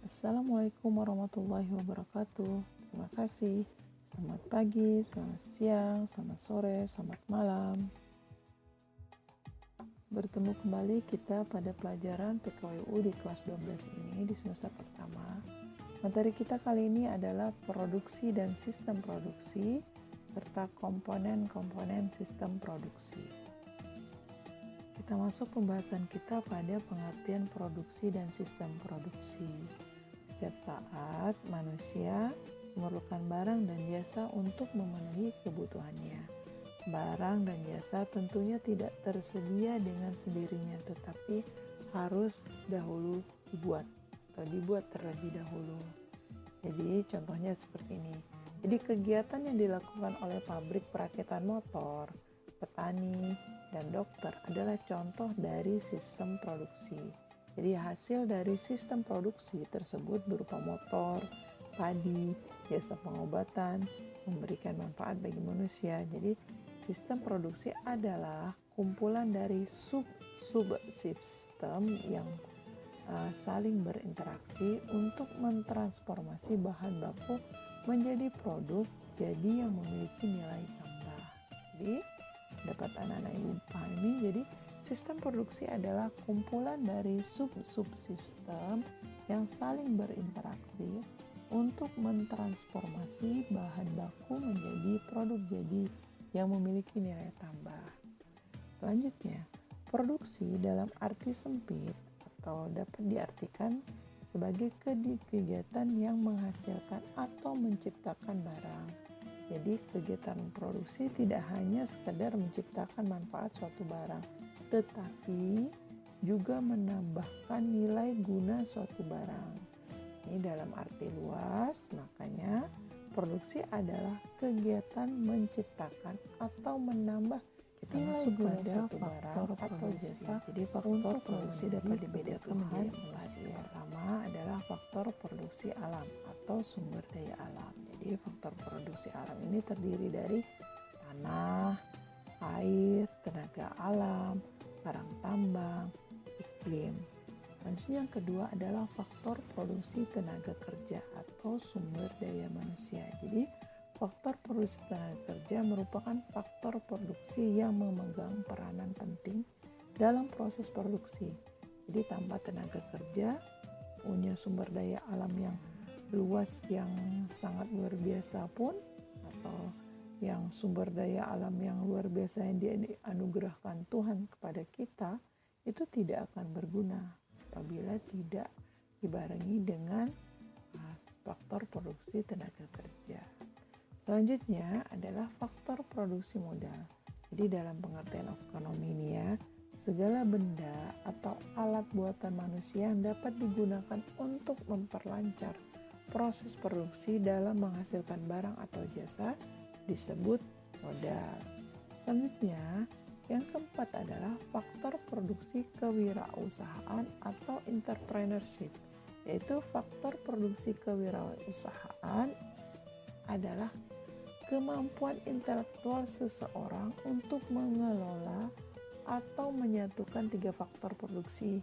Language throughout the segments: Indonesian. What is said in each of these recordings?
Assalamualaikum warahmatullahi wabarakatuh. Terima kasih. Selamat pagi, selamat siang, selamat sore, selamat malam. Bertemu kembali kita pada pelajaran PKWU di kelas 12 ini di semester pertama. Materi kita kali ini adalah produksi dan sistem produksi serta komponen-komponen sistem produksi. Kita masuk pembahasan kita pada pengertian produksi dan sistem produksi. Setiap saat manusia memerlukan barang dan jasa untuk memenuhi kebutuhannya. Barang dan jasa tentunya tidak tersedia dengan sendirinya, tetapi harus dahulu dibuat terlebih dahulu. Jadi contohnya seperti ini. Jadi kegiatan yang dilakukan oleh pabrik perakitan motor, petani, dan dokter adalah contoh dari sistem produksi. Jadi hasil dari sistem produksi tersebut berupa motor, padi, jasa pengobatan, memberikan manfaat bagi manusia. Jadi sistem produksi adalah kumpulan dari sub-subsistem yang saling berinteraksi untuk mentransformasi bahan baku menjadi produk jadi yang memiliki nilai tambah. Jadi dapat anak-anak ibu pahami, jadi sistem produksi adalah kumpulan dari sub-subsistem yang saling berinteraksi untuk mentransformasi bahan baku menjadi produk jadi yang memiliki nilai tambah. Selanjutnya, produksi dalam arti sempit atau dapat diartikan sebagai kegiatan yang menghasilkan atau menciptakan barang. Jadi kegiatan produksi tidak hanya sekedar menciptakan manfaat suatu barang, tetapi juga menambahkan nilai guna suatu barang. Ini dalam arti luas, makanya produksi adalah kegiatan menciptakan atau menambah nilai guna suatu barang atau jasa. Jadi faktor produksi dapat dibedakan menjadi empat. Pertama adalah faktor produksi alam atau sumber daya alam. Jadi faktor produksi alam ini terdiri dari tanah, air, tenaga alam, barang tambang, iklim. Selanjutnya yang kedua adalah faktor produksi tenaga kerja atau sumber daya manusia. Jadi faktor produksi tenaga kerja merupakan faktor produksi yang memegang peranan penting dalam proses produksi. Jadi tanpa tenaga kerja, punya sumber daya alam yang luas yang sangat luar biasa pun, atau yang sumber daya alam yang luar biasa yang dianugerahkan Tuhan kepada kita, itu tidak akan berguna apabila tidak dibarengi dengan faktor produksi tenaga kerja. Selanjutnya adalah faktor produksi modal. Jadi dalam pengertian ekonomi ini ya, segala benda atau alat buatan manusia yang dapat digunakan untuk memperlancar proses produksi dalam menghasilkan barang atau jasa disebut modal. Selanjutnya, yang keempat adalah faktor produksi kewirausahaan atau entrepreneurship, yaitu faktor produksi kewirausahaan adalah kemampuan intelektual seseorang untuk mengelola atau menyatukan tiga faktor produksi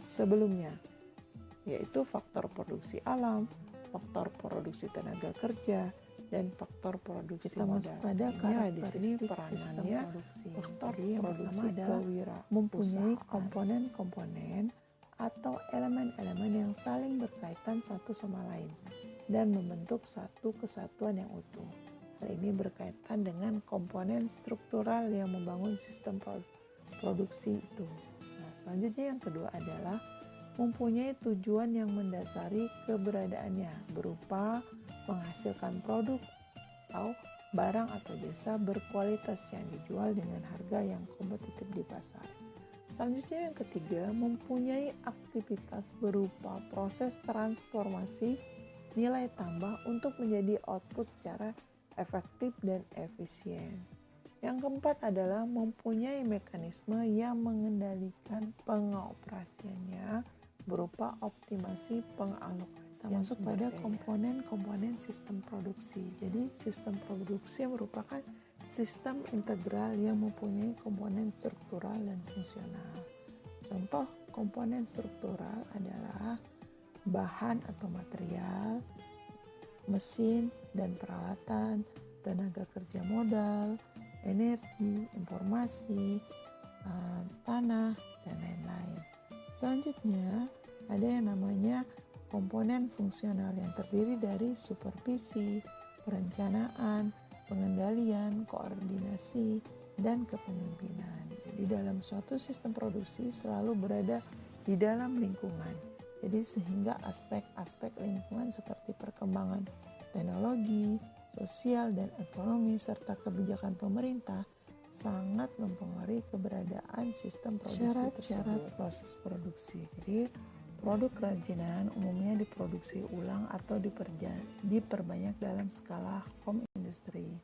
sebelumnya, yaitu faktor produksi alam, faktor produksi tenaga kerja, dan faktor produksi modal. Kita masuk pada karakteristik peranannya produksi. Faktor yang pertama adalah mempunyai komponen-komponen atau elemen-elemen yang saling berkaitan satu sama lain dan membentuk satu kesatuan yang utuh. Hal ini berkaitan dengan komponen struktural yang membangun sistem produksi itu. Nah, selanjutnya yang kedua adalah mempunyai tujuan yang mendasari keberadaannya berupa menghasilkan produk atau barang atau jasa berkualitas yang dijual dengan harga yang kompetitif di pasar. Selanjutnya yang ketiga, mempunyai aktivitas berupa proses transformasi nilai tambah untuk menjadi output secara efektif dan efisien. Yang keempat adalah mempunyai mekanisme yang mengendalikan pengoperasiannya berupa optimasi pengalokasian. Kita masuk pada komponen-komponen sistem produksi. Jadi sistem produksi merupakan sistem integral yang mempunyai komponen struktural dan fungsional. Contoh komponen struktural adalah bahan atau material, mesin dan peralatan, tenaga kerja modal, energi, informasi, tanah, dan lain-lain. Selanjutnya, ada yang namanya komponen fungsional yang terdiri dari supervisi, perencanaan, pengendalian, koordinasi, dan kepemimpinan. Jadi dalam suatu sistem produksi selalu berada di dalam lingkungan. Jadi sehingga aspek-aspek lingkungan seperti perkembangan teknologi, sosial dan ekonomi serta kebijakan pemerintah sangat mempengaruhi keberadaan sistem produksi tersebut. Syarat proses produksi. Jadi produk kerajinan umumnya diproduksi ulang atau diperbanyak dalam skala home industry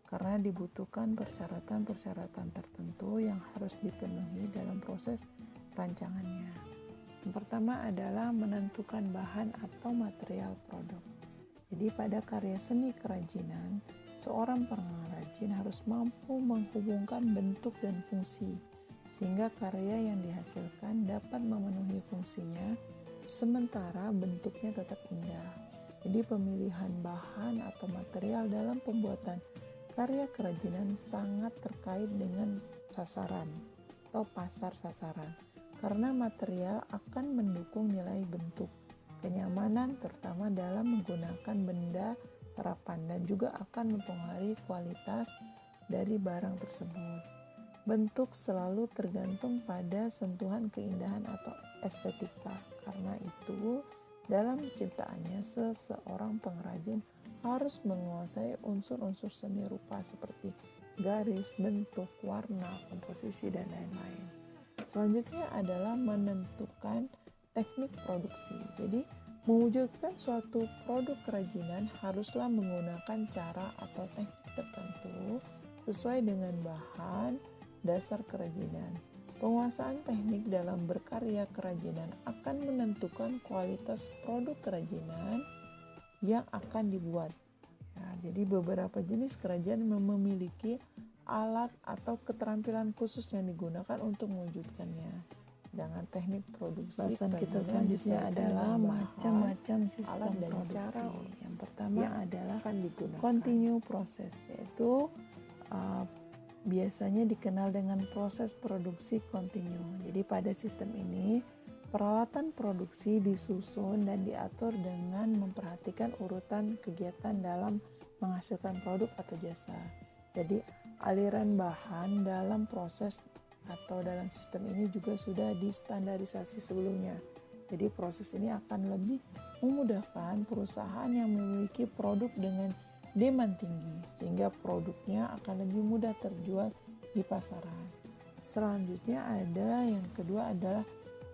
karena dibutuhkan persyaratan-persyaratan tertentu yang harus dipenuhi dalam proses rancangannya. Yang pertama adalah menentukan bahan atau material produk. Jadi pada karya seni kerajinan, seorang pengrajin harus mampu menghubungkan bentuk dan fungsi, sehingga karya yang dihasilkan dapat memenuhi fungsinya, sementara bentuknya tetap indah. Jadi pemilihan bahan atau material dalam pembuatan karya kerajinan sangat terkait dengan sasaran atau pasar sasaran. Karena material akan mendukung nilai bentuk, kenyamanan terutama dalam menggunakan benda terapan dan juga akan mempengaruhi kualitas dari barang tersebut. Bentuk selalu tergantung pada sentuhan keindahan atau estetika. Karena itu, dalam penciptaannya seseorang pengrajin harus menguasai unsur-unsur seni rupa seperti garis, bentuk, warna, komposisi, dan lain-lain. Selanjutnya adalah menentukan teknik produksi. Jadi, mewujudkan suatu produk kerajinan haruslah menggunakan cara atau teknik tertentu sesuai dengan bahan dasar kerajinan. Penguasaan teknik dalam berkarya kerajinan akan menentukan kualitas produk kerajinan yang akan dibuat. Ya, jadi beberapa jenis kerajinan memiliki alat atau keterampilan khusus yang digunakan untuk mewujudkannya. Dengan teknik produksi, bahasan kita selanjutnya adalah macam-macam sistem dan produksi. Cara yang pertama adalah akan digunakan continue proses, yaitu biasanya dikenal dengan proses produksi kontinu. Jadi pada sistem ini peralatan produksi disusun dan diatur dengan memperhatikan urutan kegiatan dalam menghasilkan produk atau jasa. Jadi aliran bahan dalam proses atau dalam sistem ini juga sudah distandarisasi sebelumnya. Jadi proses ini akan lebih memudahkan perusahaan yang memiliki produk dengan demand tinggi sehingga produknya akan lebih mudah terjual di pasaran. Selanjutnya ada yang kedua adalah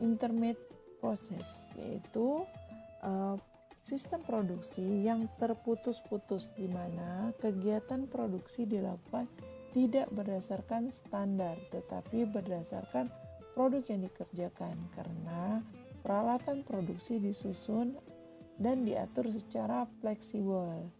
intermediate process, yaitu sistem produksi yang terputus-putus di mana kegiatan produksi dilakukan tidak berdasarkan standar tetapi berdasarkan produk yang dikerjakan karena peralatan produksi disusun dan diatur secara fleksibel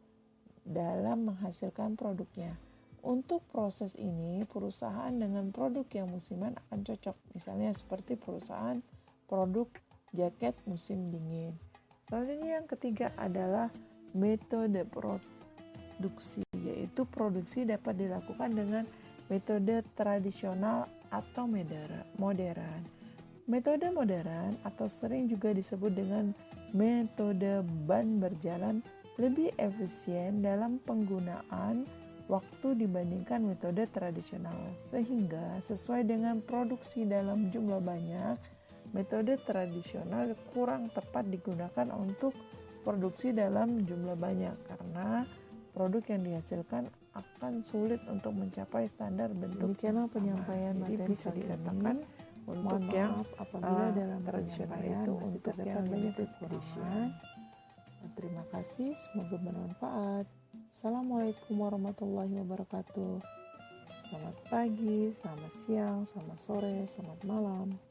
dalam menghasilkan produknya. Untuk proses ini, perusahaan dengan produk yang musiman akan cocok, misalnya seperti perusahaan produk jaket musim dingin. Selanjutnya yang ketiga adalah metode produksi, yaitu produksi dapat dilakukan dengan metode tradisional atau modern. Metode modern atau sering juga disebut dengan metode ban berjalan lebih efisien dalam penggunaan waktu dibandingkan metode tradisional, sehingga sesuai dengan produksi dalam jumlah banyak, metode tradisional kurang tepat digunakan untuk produksi dalam jumlah banyak karena produk yang dihasilkan akan sulit untuk mencapai standar bentuk. Demikianlah penyampaian materi bisa dikatakan untuk yang apabila dalam tradisional itu masih terdapat limited edition. Terima kasih, semoga bermanfaat. Assalamualaikum warahmatullahi wabarakatuh. Selamat pagi, selamat siang, selamat sore, selamat malam.